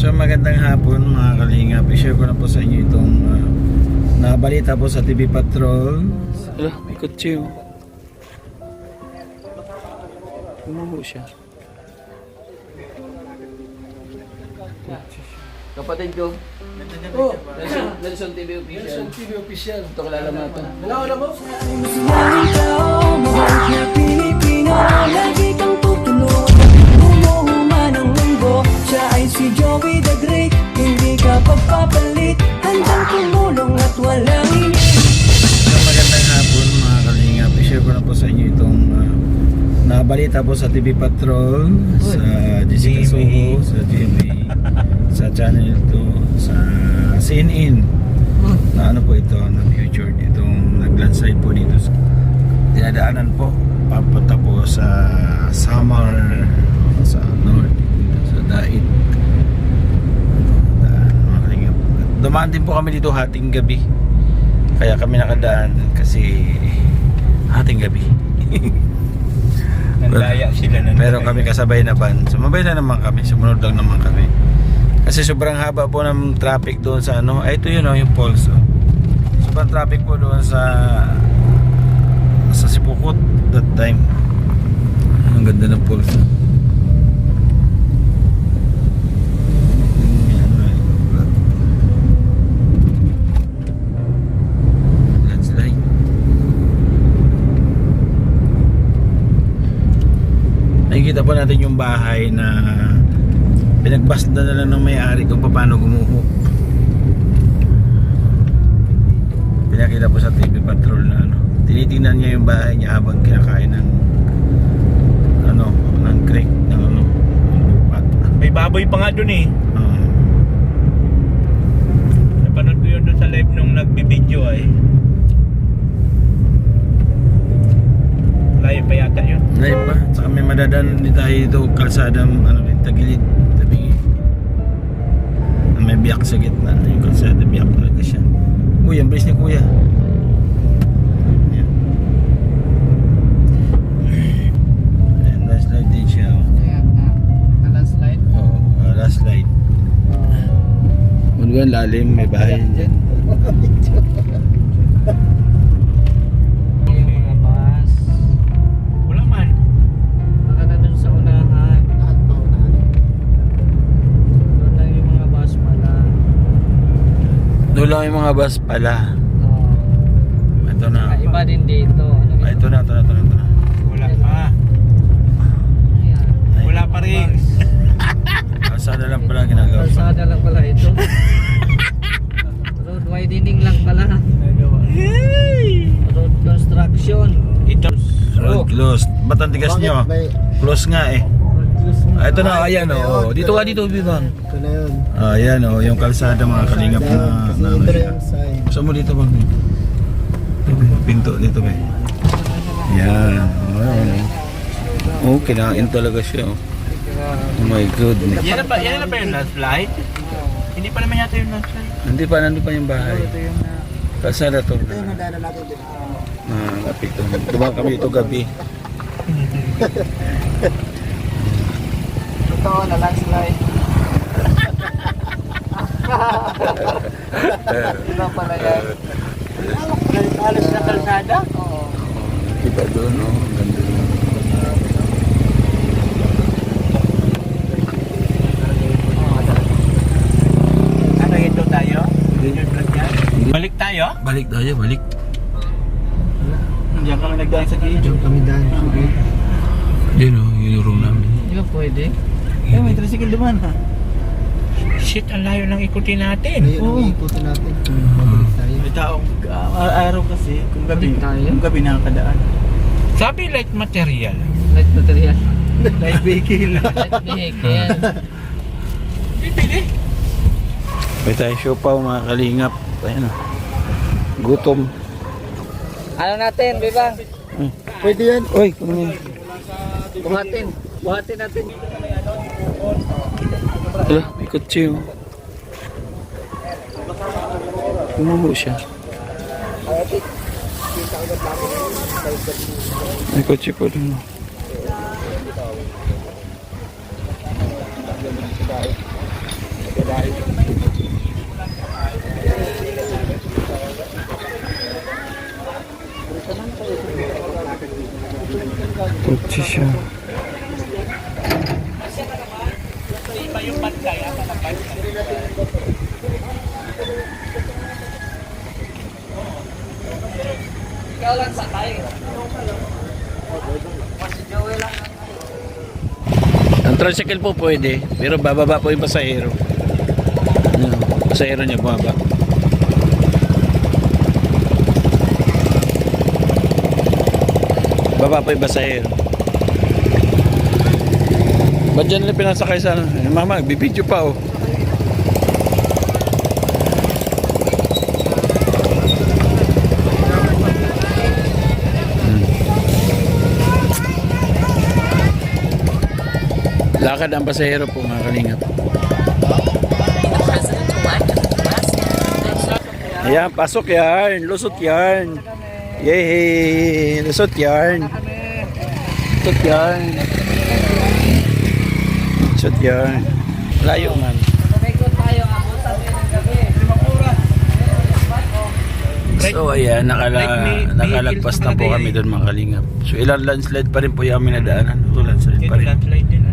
So magandang hapon mga kalingap. I-share ko na po sa inyo itong nabalita po sa TV Patrol. May kutsi oh. Umuho siya. Kapatid ko. Oh, Nelson TV Official. Nelson TV Official. Ito kilala mo ito. Wala mo? Maraming tao, mabait na Pilipino. Lagi kang tutulog, umuhuma ng mundo. Siya ay si Joey the Great, hindi ka pagpapalit. Handang tumulong at walang init. So magandang hapon mga kalingap. I-share ko na po sa inyo itong nabalita po sa TV Patrol, sa Jessica Soho, sa GMA, sa Channel 2, sa CNN. Na ano po ito, na future itong naglandslide po dito sa dinadaanan po papunta po sa Samar, sa North, sa Dait. Dumaan din po kami dito hating gabi, kaya kami nakadaan kasi hating gabi. Nandaya sila na. Pero kami kasabay na van. Sumabay na naman kami, sumunod lang naman kami. Kasi sobrang haba po ng traffic doon sa ano. Ay, ito yun oh, yung Pulse oh. Sobrang traffic po doon sa Sipukot that time. Ang ganda ng Pulse oh. Landslide. Nakikita po natin yung bahay na pinagbas na lang ng may-ari kung paano gumuho. Pinakita po sa TV Patrol na ano, tinitingnan niya yung bahay niya habang kinakain ng ano, ng creek, ng ano, pat. May baboy pa nga dun eh. Napanood ko yun dun sa live nung nagbibideo eh. Layo pa yata yun. Live pa, saka may madadaan din tayo dito, kalsada, ano rin, tagilid, tabi. May biyak sa gitna, yung kalsada, biyak talaga siya. Uy, ang bilis ni kuya. Yan. Ayan, last slide din siya. Last slide. Oo, last slide. Muna lalim, may bahay dyan. Yung mga bus. Wala man. Baka na dun sa unahan. Doon lang yung mga bus pala. Doon lang yung mga bus pala. Ito na. Iba din dito. Ano Ah, ito na. Wala pa. Ayan. Wala pa rin. Kalsada lang pala ginagawa. Kalsada lang pala ito. Road widening lang pala. Road construction. Ito. Road closed. Ba't ang tigas nyo? Close nga eh. Ah, ito na, ayan o. Dito ka dito, Bibang. Ito na yun. Ah, ayan o, yung kalsada mga kalingap na Gusto mo dito bang? Pinto dito ba? Yan. Oh, kinain talaga siya oh. Oh my goodness. Yan na ba yung landslide? Hindi pa naman yata yung landslide. Nandun pa yung bahay. Kalsada to. Ito yung nadaanan natin din. Lapit to. Dumaan kami dito gabi. Totoo na landslide. Iba pala yan. Halos na kalsada. Oo. Iba doon oh. Ganda doon. Ano ito tayo? Balik tayo? Balik tayo, balik. Diyan kami nagdaan sa gilid. Diyan kami dahil. Yun oh, yung room namin. Di ba pwede? Eh, may tricycle duman ha. Shit, ang layo lang ikutin natin. Ayun, ang ikutin natin. Babalik tayo. May taong araw kasi, kung gabi Balik tayo? nakakadaan. Sabi light material. Light material. Light vehicle. Light vehicle. Pipili. May tayo siopaw mga kalingap. Ayan oh. Gutom. Ano natin, Bibang? Pwede yan. Uy, kumain. Buhatin. Buhatin natin. Hala, may kutsi oh. Umuho siya. May kotse po dun. Kutsi siya. Iba yung bantay, ata na bantay. Ikaw lang sa tayo. Ang tricycle po pwede, pero bababa po yung pasahero. Ano, pasahero niya bumaba. Baba po yung pasahero. Ba't dyan nila pinasakay sa ano? Eh, mama, bibidyo pa oh. Lakad ang pasahero po mga kalingap. Ayan, pasok yan. Lusot yan. Yay! Lusot yan. Lusot yan. Lusot yan. Layo man. So ayan, nakalagpas na po kami doon mga kalingap. So ilang landslide pa rin po yung aming nadaanan. So landslide pa rin. Landslide din.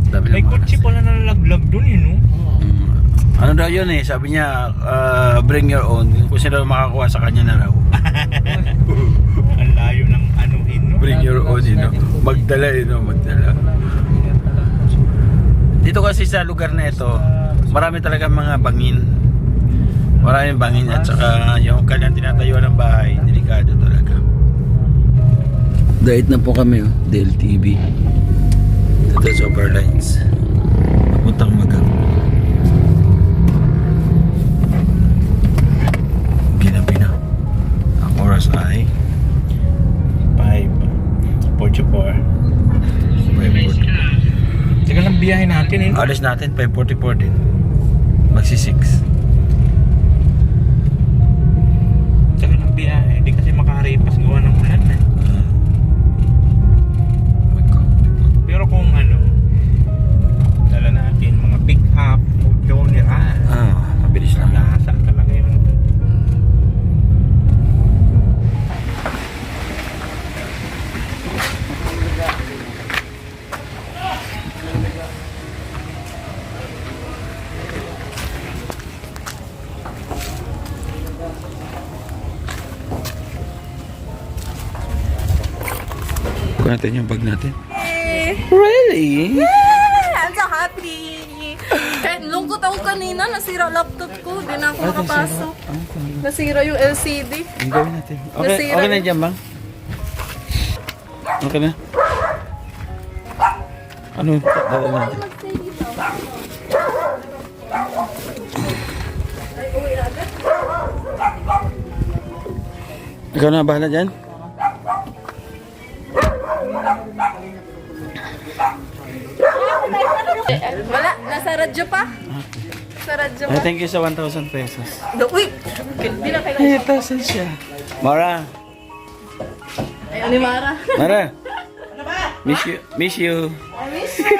Dami May lang mga kutsi pala nalaglag doon eh, no? ano daw yun eh, sabi niya bring your own. Kung sino makakuha sa kanya na raw. Ang layo ng anuhin, no? Bring your own, you know. Magdala, you know, magdala. Dito kasi sa lugar na ito, marami talaga mga bangin. Maraming bangin at saka yung kanyang tinatayuan ng bahay, delikado talaga. Dahit na po kami, oh, DLTV. Ito sa Overlines. Papuntang Magang. Ginabi na. Ang oras ay 5:44. 5:40. Teka lang biyahe natin eh. Alis natin 5:44 din. Magsi 6. Teka lang biyahe. Hindi kasi makaripas gawa ng ulan eh. Pero kung ano, dala natin mga pick up o Joniran. Mabilis lang. Nasa talaga yun. Kuha natin yung bag natin. Really? I'm so happy! Kahit lungkot ako kanina, nasira laptop ko. Di na ako makapasok. Nasira yung LCD. Ang gawin natin. Okay, Nasira okay na yun. dyan, bang? Okay na? Ano yung dala natin? Ikaw na bahala dyan? Wala, nasa radyo pa. Sa radyo pa. Thank you sa 1,000 pesos. Uy! Hindi na kailangan. 1,000 siya. Mara. Ay, Alimara. Mara. Miss you. Miss you. I miss you.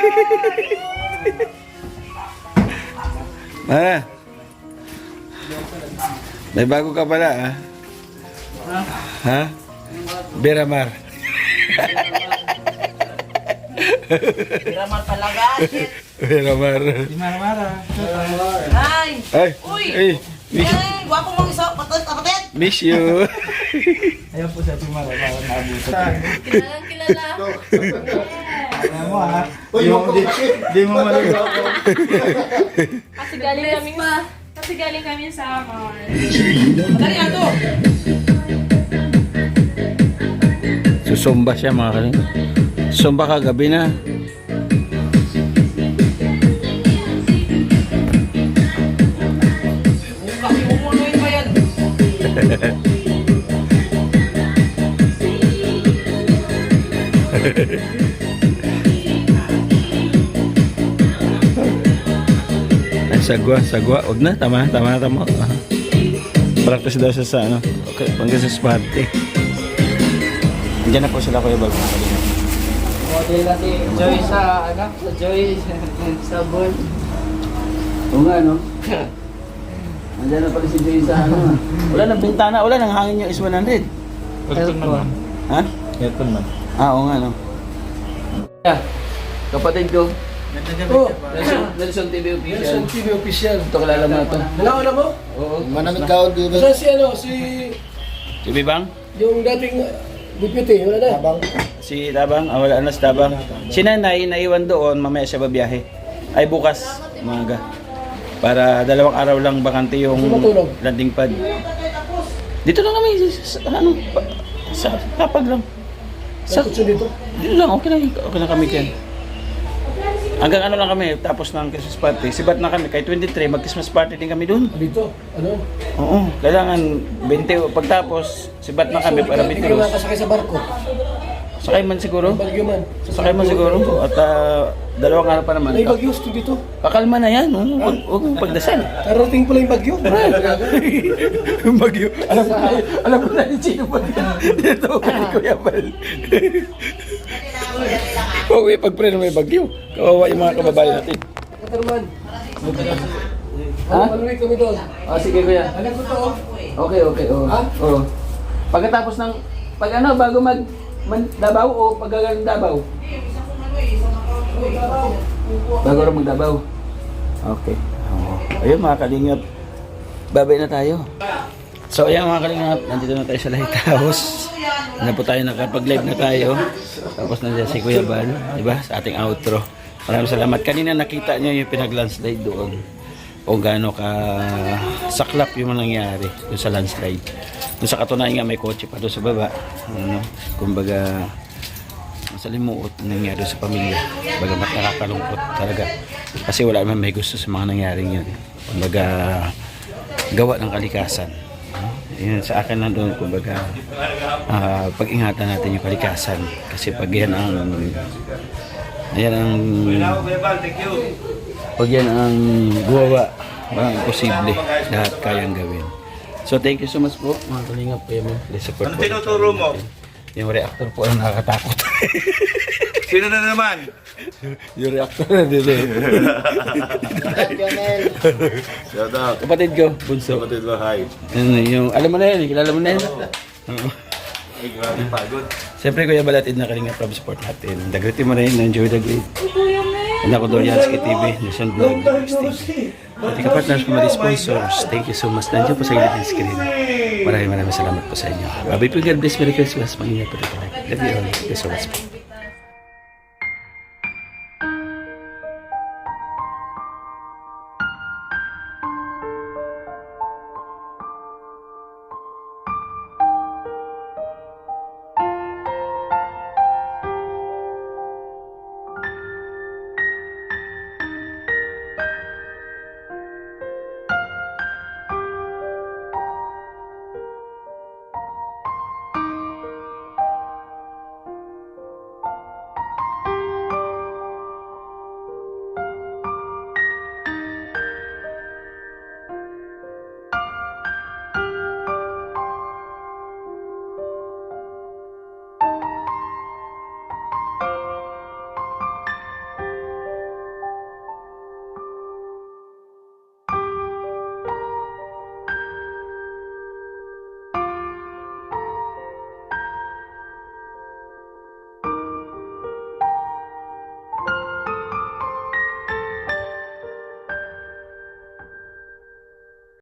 Mara. May bago ka pala, ha? Ha? Beramar. Ramar talaga. Beramar. Ay! Ay. Uy! Ay. Miss, Guwapo mong isa, kapatid! miss you. Ayaw po sa Tumara para naabutan. Kilalang kilala. Alam mo ha? Di mo maligaw. Kasi galing kami sa mall. Susumba siya mga kaling. Susumba kagabi na. Ay, sagwa. Huwag na, tama. Practice daw siya sa ano. Okay, panggang sa sparte. Diyan na po sila Kuya Bal. Model na si Joy sa, ano? Sa Joy, sa board. Oo nga, no? Nandiyan na pala si Joy sa ano. Wala nang bintana, wala nang hangin yung S100. Aircon naman. Ha? Aircon man. Oo nga, no? Yeah. Kapatid ko. Nelson TV official. Nelson TV official. Ito kilala mo na ito. Nalauna mo? Oo. Manamit ka di ba? Saan si ano? Si... TV Bang? Yung dating deputy, wala na. Habang Si Tabang, wala na si Tabang. Si Nanay, naiwan doon, mamaya siya babiyahe. Ay bukas, umaga. Para 2 araw lang bakante yung Sumutulog. landing pad. Dito lang kami, sa kapag lang. Sa, Sa dito. dito lang, okay na kami dyan. Hanggang ano lang kami, tapos ng Christmas party. Sibat na kami, kahit 23, mag-Christmas party din kami doon. Dito. Ano? Oo, kailangan 20, pagtapos, sibat na kami para Hindi ka 22. makasakay sa barko. Sakay man siguro. Bagyo man. Sakay man siguro. At 2 araw pa naman. May bagyo dito. Kakalma na yan. Huwag mong pagdasal. Karating pala yung bagyo. Yung bagyo. Alam ko na rin sino bagyo. Dito ko ni Kuya Bal. Huwag pag-pray na may bagyo. Kawawa yung mga kababayan natin. Katarman. Ha? Maluwi kami doon. Ah, sige kuya. Alam ko to. Okay, oo. Ha? Oo. Pagkatapos ng, bago Davao o pagkagaling Davao? Bago rin mag-Davao. Okay. Ayun mga kalingap. Babay na tayo. So ayan mga kalingap. Nandito na tayo sa Lighthouse. Na po tayo nakapag-live na tayo. Tapos nandiyan si Kuya Bal. Diba? Sa ating outro. Maraming salamat. Kanina nakita nyo yung pinag-landslide doon. O gaano ka saklap yung nangyari doon sa landslide. Doon sa katunayan nga may kotse pa doon sa baba. Ano, kumbaga masalimuot nangyari sa pamilya. Bagamat nakakalungkot talaga. Kasi wala naman may gusto sa mga nangyaring yun. Kumbaga gawa ng kalikasan. Yun, sa akin nandun, kumbaga pag-ingatan natin yung kalikasan. Kasi pag yan ang pag yan ang gumawa, parang imposible lahat kayang gawin. So thank you so much po mga kalingap. Please support Ano po. tinuturo mo? Yung reactor po ang nakakatakot. Sino na naman? Yung reactor na din eh. shout out. Kapatid ko, bunso. Kapatid mo, hi. Yung, alam mo na yun, kilala mo na yun. Oo. Ay, grabe pagod. Siyempre Kuya Balatid na kalingap from support natin. Dagriti mo rin, enjoy the great. And ako Dorianski TV, Nation Vlog, TV. At ika-partners ko mga sponsors. Thank you so much. Nandiyan po sa gilid ng screen. Maraming salamat po sa inyo. Babay po, God bless. Merry Christmas. Mag-ingat po rin. Love you all. Thank you so much po.